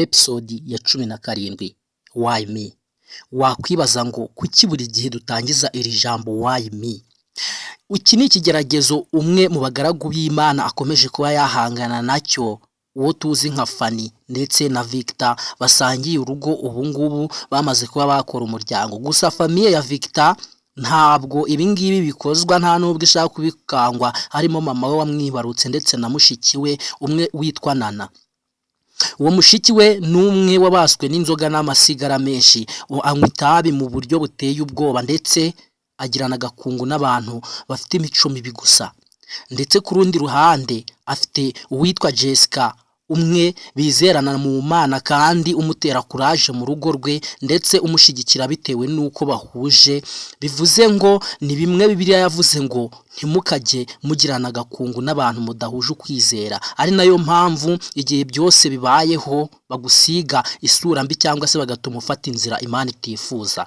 episode ya 17 why me. Wakwibaza ngo kuki buri gihe dutangiza iri jambo why me? Iki ni ikigeragezo umwe mu bagaragu b'Imana akomeje kuba yahangana nacyo, uwo tuzi nka Fanny ndetse na Victor basangiye urugo ubu ngubu bamaze kuba bakora umuryango. Gusa famille ya Victor ntabwo ibingibi bikozwa, nta nubwo ishaka kubikangwa, harimo mama we wamwibarutse ndetse na mushiki we umwe witwa Nana. Uwo mushiki we numwe wabaswe n'inzoga n'amasigara menshi, anywa itabi mu buryo buteye ubwoba ndetse agirana agakungu n'abantu bafite imico mibi gusa. Ndetse ku rundi ruhande afite uwitwa Jessica, umwe bizerana mu Mana kandi umutera courage mu rugo rwe ndetse umushigikira bitewe nuko bahuje. Bivuze ngo ni bimwe Bibiliya yavuze ngo ntimukajye mugirana agakungu n'abantu mudahuje ukwizera, ari nayo mpamvu igihe byose bibayeho bagusiga isura mbi cyangwa se bagatuma ufata inzira Imana itifuza.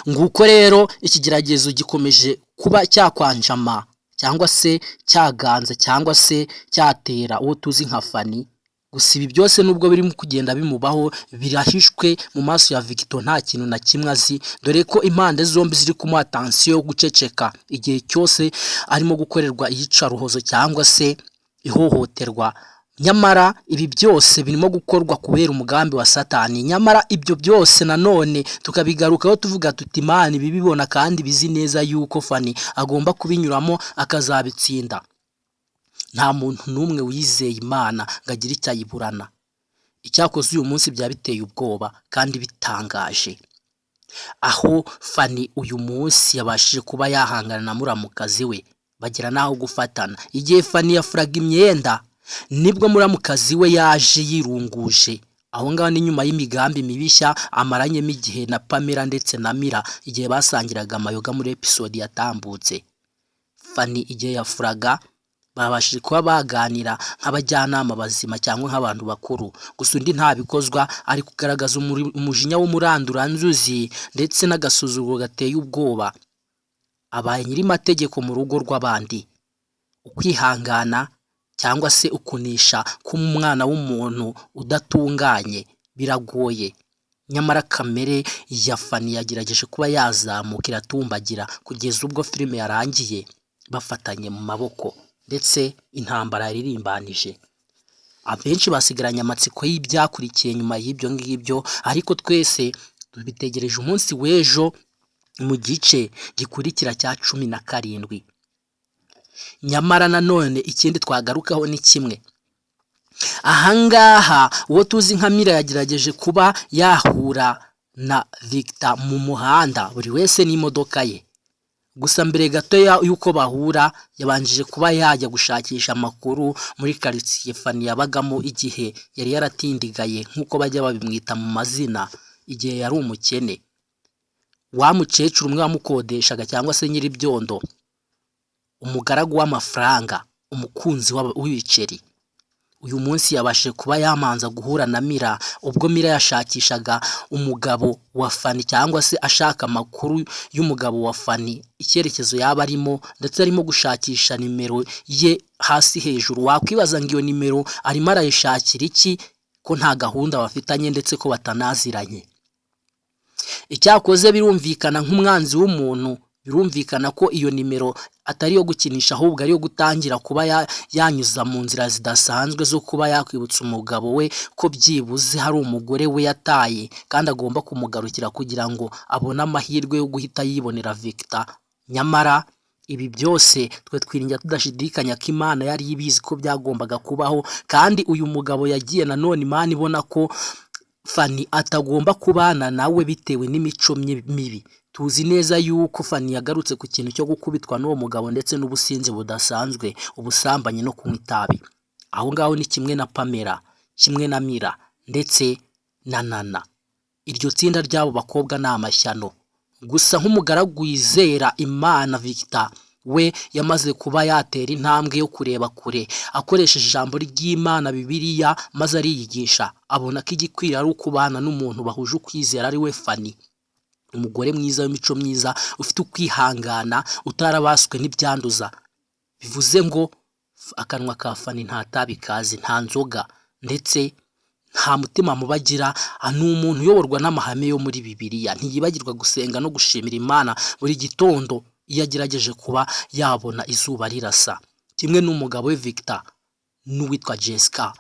Nguko rero ikigeragezo gikomeje kuba cyakwanjama cyangwa se cyaganza cyangwa se cyatera uwo tuzi nka Fanny. Gusa ibi byose nubwo birimo kugenda bimubaho birahishwe mu maso ya Victor, nta kintu na kimwe azi, dore ko impande zombi ziri kumuha tension yo guceceka igihe cyose arimo gukorerwa iyicaruhozo cyangwa se ihohoterwa. Nyamara ibi byose birimo gukorwa kubera umugambi wa Satani. Nyamara ibyo byose nanone tukabigarukaho tuvuga tuti Imana ibibibona kandi bizi neza yuko Fanny agomba kubinyuramo akazabitsinda. Nta muntu numwe wizeye Imana ngagira icyayiburana. Icyakoze uyu munsi byabiteye ubwoba kandi bitangaje, aho Fanny uyu munsi yabashije kuba yahangana na muramukazi we bagira naho gufatana. Igihe Fanny yafuraga imyenda nibwo muramukazi we yaje yirunguje. Aho ngaho ni nyuma y'imigambi mibishya amaranyemo igihe na Pamela ndetse na Mira igihe basangiraga amayoga muri episode yatambutse. Fanny igihe yafuraga babashije kuba baganira nk'abajyanama bazima cyangwa nk'abantu bakuru, gusa undi ntabikozwa ari kugaragaza umujinya w'umuranduranzuzi ndetse n'agasuzuguro gateye ubwoba. Abaye nyiri mategeko mu rugo rw'abandi. Ukwihangana cyangwa se ukunisha k'umwana w'umuntu udatunganye biragoye. Nyamara kamere ya Fanny yagerageje kuba yazamukira atumbagira kugeza ubwo filime yarangiye bafatanye mu maboko ndetse intambara yaririmbanije. Abenshi basigaranye amatsiko y'ibyakurikiye nyuma y'ibyo ngibyo, ariko twese tubitegereje umunsi w'ejo mu gice gikurikira cya 17. Nyamara nanone ikindi twagarukaho ni kimwe. Ahangaha uwo tuzi nka Mira yagerageje kuba yahura na Victor mu muhanda, buri wese n'imodoka ye. Gusa mbere gato yuko bahura yabanjije kuba yajya gushakisha amakuru muri quartier Fanny yabagamo igihe yari yaratindigaye nk'uko bajya babimwita mu mazina, igihe yari umukene. Wa mukecuru umwe wamukodeshaga cyangwa se nyiri byondo, umugaragu w'amafaranga, umukunzi w'ibiceri. Uyu munsi yabashije kuba yamanza guhura na Mira ubwo Mira yashakishaga umugabo wa Fanny cyangwa se ashaka amakuru y'umugabo wa Fanny, icyerekezo yaba arimo ndetse arimo gushakisha nimero ye hasi hejuru. Wakwibaza ngo iyo nimero arimo arayishakira iki ko nta gahunda bafitanye ndetse ko batanaziranye. Icyakoze birumvikana nk'umwanzi w'umuntu, birumvikana ko iyo nimero atari yo gukinisha ahubwo ari yo gutangira kuba yanyuza mu nzira zidasanzwe zo kuba yakwibutsa umugabo we ko byibuze hari umugore we yataye kandi agomba kumugarukira kugira ngo abone amahirwe yo guhita yibonera Victor. Nyamara ibi byose twe twiringira tudashidikanya ko Imana yari ibizi ko byagombaga kubaho, kandi uyu mugabo yagiye nanone Imana ibona ko Fanny atagomba kubana nawe bitewe n'imico mibi. Tuzi neza yuko Fanny yagarutse ku kintu cyo gukubitwa n'uwo mugabo ndetse n'ubusinzi budasanzwe, ubusambanye no kunywa itabi. Aho ngaho ni kimwe na Pamela, kimwe na Mira ndetse na Nana. Iryo tsinda ry'abo bakobwa ni amashyano. Gusa nk'umugaragu wizera Imana Victor we yamaze kuba yatera intambwe yo kureba kure akoresheje ijambo ry'Imana Bibiliya, maze ariyigisha abona ko igikwiriye ari ukubana n'umuntu bahuje ukwizera ari we Fanny. Umugore mwiza w'imico myiza ufite ukwihangana utarabaswe n'ibyanduza. Bivuze ngo akanwa ka Fanny nta tabi kazi, nta nzoga ndetse nta mutima mubagira, ni umuntu uyoborwa n'amahame yo muri Bibiliya, ntiyibagirwa gusenga no gushimira Imana buri gitondo iyo agerageje kuba yabona izuba rirasa, kimwe n'umugabo we Victor n'uwitwa Jessica.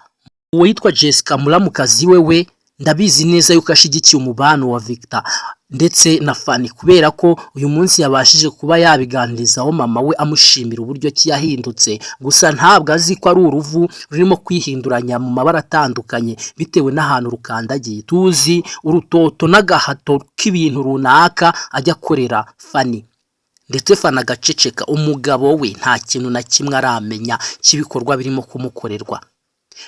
Uwitwa Jessica muramukazi we ndabizi neza yuko ashigikiye umubano wa Victor ndetse na Fanny, kubera ko uyu munsi yabashije kuba yabiganirizaho mama we amushimira uburyo ki yahindutse, gusa ntabwo azi ko ari uruvu rurimo kwihinduranya mu mabara atandukanye bitewe n'ahantu rukandagiye. Tuzi urutoto n'agahato k'ibintu runaka ajya akorera Fanny, ndetse Fanny agaceceka. Umugabo we nta kintu na kimwe aramenya cy'ibikorwa birimo kumukorerwa.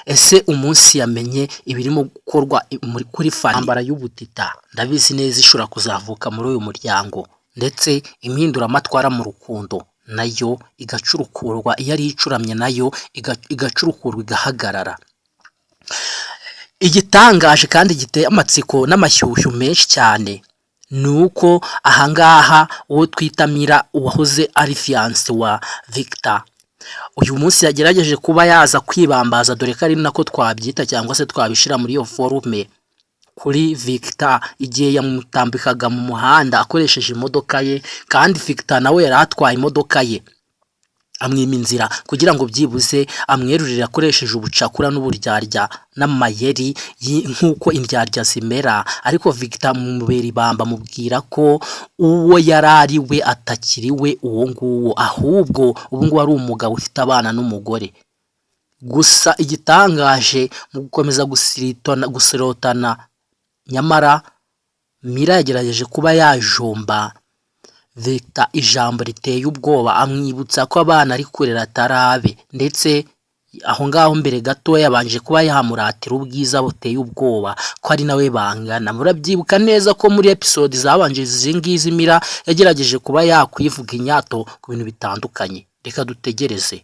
Ese umunsi yamenye ibirimo gukorwa kuri Fanny, ambara y'ubutita ndabizi neza ishobora kuzavuka muri uyu muryango, ndetse impinduramatwara mu rukundo nayo igacurukurwa, iyo ari icuramye nayo igacurukurwa igahagarara. Igitangaje kandi giteye amatsiko n'amashyushyu menshi cyane ni uko ahangaha uwo twita Mira uwahoze ari fiance wa Victor, uyu munsi yagerageje kuba yaza kwibambaza, dore ko ari nako twabyita cyangwa se twabishira muri iyo forume, kuri Victor igihe yamutambikaga mu muhanda akoresheje imodoka ye, kandi Victor nawe yari atwaye imodoka ye, amwima inzira kugira ngo byibuze amwerurire akoresheje ubucakura n'uburyarya n'amayeri nk'uko indyarya zimera. Ariko Victor mubera ibamba mubwira ko uwo yari ari we atakiri we uwo nguwo, ahubwo ubu ngubu ari umugabo ufite abana n'umugore. Gusa igitangaje mu gukomeza gusirotana, nyamara Mira yagerageje kuba yajomba Victor ijambo riteye ubwoba, amwibutsa ko abana ari kurera atarabe, ndetse aho ngaho mbere gato yabanje kuba yamuratira ubwiza buteye ubwoba ko ari nawe bangana. Murabyibuka neza ko muri episode zabanje izingizi Mira yagerageje kuba yakwivuga inyato ku bintu bitandukanye. Reka dutegereze.